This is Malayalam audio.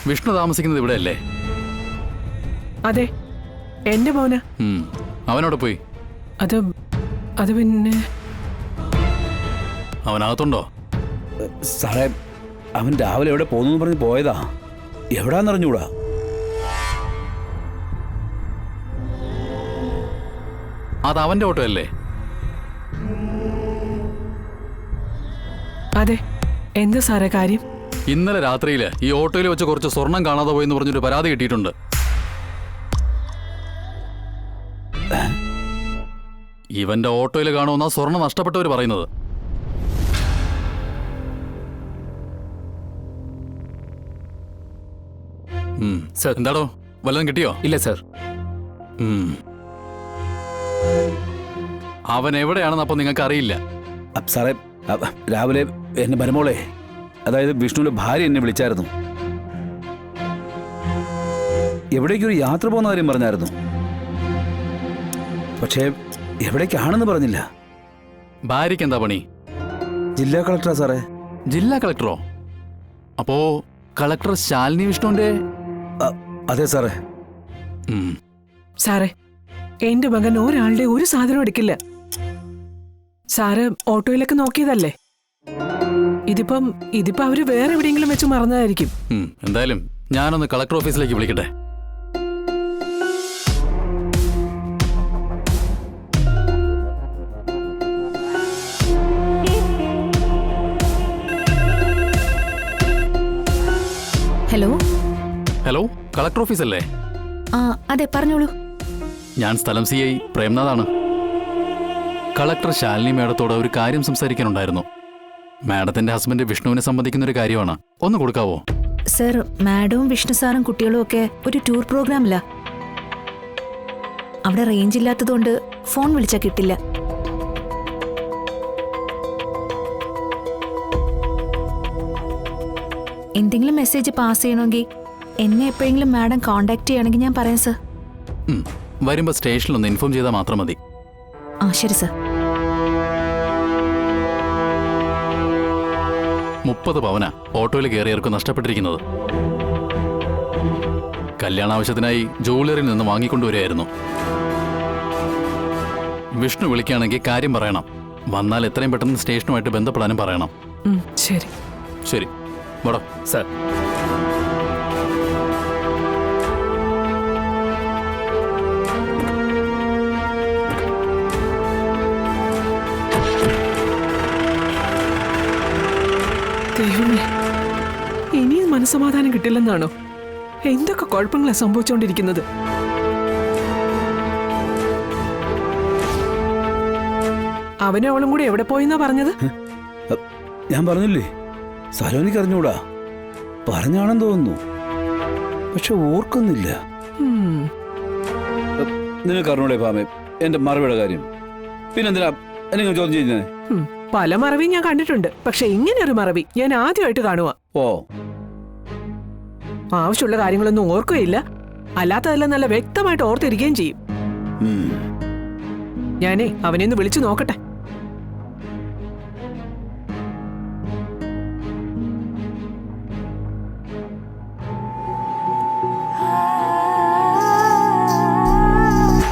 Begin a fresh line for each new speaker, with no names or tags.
വിഷ്ണു താമസിക്കുന്നത് ഇവിടെ അല്ലേ?
അതെ, എന്റെ മോന്.
അവനോട് പോയി?
അത് പിന്നെ
അവനകത്തുണ്ടോ?
സാറേ, അവൻ രാവിലെ എവിടെ പോകുന്നു പറഞ്ഞ് പോയതാ. എവിടാന്നറിഞ്ഞൂടാ.
അത് അവന്റെ ഓട്ടോ അല്ലേ?
അതെ. എന്താ സാറേ കാര്യം?
ഇന്നലെ രാത്രിയിൽ ഈ ഓട്ടോയിൽ വെച്ച് കുറച്ച് സ്വർണം കാണാതെ പോയെന്ന് പറഞ്ഞൊരു പരാതി കിട്ടിയിട്ടുണ്ട്. ഇവന്റെ ഓട്ടോയിൽ കാണുമെന്ന സ്വർണം നഷ്ടപ്പെട്ടവർ പറയുന്നത്. എന്താടോ, വല്ലതും കിട്ടിയോ?
ഇല്ല സർ.
അവൻ എവിടെയാണെന്ന് അപ്പൊ നിങ്ങൾക്ക് അറിയില്ല?
സാറേ, രാവിലെ എന്റെ മരുമോളെ, അതായത് വിഷ്ണുവിന്റെ ഭാര്യ എന്നെ വിളിച്ചായിരുന്നു. എവിടേക്കൊരു യാത്ര പോകുന്ന കാര്യം പറഞ്ഞായിരുന്നു. പക്ഷേ എവിടേക്കാണെന്ന് പറഞ്ഞില്ല.
ഭാര്യയ്ക്ക് എന്താ പണി?
ജില്ലാ കളക്ടറാ സാറേ.
ജില്ലാ കളക്ടറോ? അപ്പോ കളക്ടർ ശാലിനി വിഷ്ണുവിന്റെ?
അതെ സാറേ.
സാറേ, എന്റെ മകൻ ഒരാളുടെ ഒരു സാധനം എടുക്കില്ല. സാറ് ഓട്ടോയിലൊക്കെ നോക്കിയതല്ലേ? ഇതിപ്പോ അവര് വേറെ എവിടെയെങ്കിലും വെച്ച് മറന്നതായിരിക്കും.
എന്തായാലും ഞാനൊന്ന് കളക്ടർ ഓഫീസിലേക്ക് വിളിക്കട്ടെ.
ഹലോ.
ഹലോ, കളക്ടർ ഓഫീസല്ലേ?
അതെ, പറഞ്ഞോളൂ.
ഞാൻ സ്ഥലം CI പ്രേംനാഥാണ്. കളക്ടർ ശാലിനി മാഡത്തോട് ഒരു കാര്യം സംസാരിക്കാനുണ്ടായിരുന്നു. മാഡത്തിന്റെ ഹസ്ബൻഡ് വിഷ്ണുവിനെ സംബന്ധിക്കുന്ന ഒരു കാര്യമാണ്. ഒന്ന് കൊടുക്കാവോ?
സർ, മാഡവും വിഷ്ണു സാറും കുട്ടികളും ഒക്കെ ഒരു ടൂർ പ്രോഗ്രാമില്ല. അവിടെ റേഞ്ച് ഇല്ലാത്തതുകൊണ്ട് ഫോൺ വിളിച്ചാൽ കിട്ടില്ല. എന്തെങ്കിലും മെസ്സേജ് പാസ് ചെയ്യണമെങ്കിൽ എന്നെ എപ്പോഴെങ്കിലും മാഡം കോണ്ടാക്ട് ചെയ്യണമെങ്കിൽ ഞാൻ പറയാം സർ.
വരുമ്പോ സ്റ്റേഷനിൽ ഒന്ന് ഇൻഫോം ചെയ്താൽ മാത്രം മതി.
ശരി സർ.
30 പവന ഓട്ടോയിൽ കയറിയവർക്ക് നഷ്ടപ്പെട്ടിരിക്കുന്നത്. കല്യാണാവശ്യത്തിനായി ജൂവലറിയിൽ നിന്ന് വാങ്ങിക്കൊണ്ടുവരികയായിരുന്നു. വിഷ്ണു വിളിക്കുകയാണെങ്കിൽ കാര്യം പറയണം. വന്നാൽ എത്രയും പെട്ടെന്ന് സ്റ്റേഷനുമായിട്ട് ബന്ധപ്പെടാനും പറയണം.
ശരി
ശരി, വടോ.
സർ.
ദൈവമേ, ഇനിയും മനസ്സമാധാനം കിട്ടില്ലെന്നാണോ? എന്തൊക്കെ കുഴപ്പങ്ങളാണ് സംഭവിച്ചുകൊണ്ടിരിക്കുന്നത്? അവനും അവളും കൂടി എവിടെ പോയെന്നാ പറഞ്ഞത്?
ഞാൻ പറഞ്ഞില്ലേ, സലോനിക്ക് അറിഞ്ഞൂടാ. പറഞ്ഞാണെന്ന് തോന്നുന്നു, പക്ഷെ ഓർക്കുന്നില്ല. നിനക്ക് അറിഞ്ഞൂടെ ഭാമേ എന്റെ മറവിയുടെ കാര്യം? പിന്നെന്തിനാ എന്നെ ചോദ്യം ചെയ്യുന്നേ?
പല മറവിയും ഞാൻ കണ്ടിട്ടുണ്ട്, പക്ഷെ ഇങ്ങനെ ഒരു മറവി ഞാൻ ആദ്യമായിട്ട് കാണുക.
ഓ,
ആവശ്യമുള്ള കാര്യങ്ങളൊന്നും ഓർക്കുകയില്ല, അല്ലാത്തതെല്ലാം നല്ല വ്യക്തമായിട്ട് ഓർത്തിരിക്കുകയും ചെയ്യും. ഞാനേ അവനെ ഒന്ന് വിളിച്ചു നോക്കട്ടെ.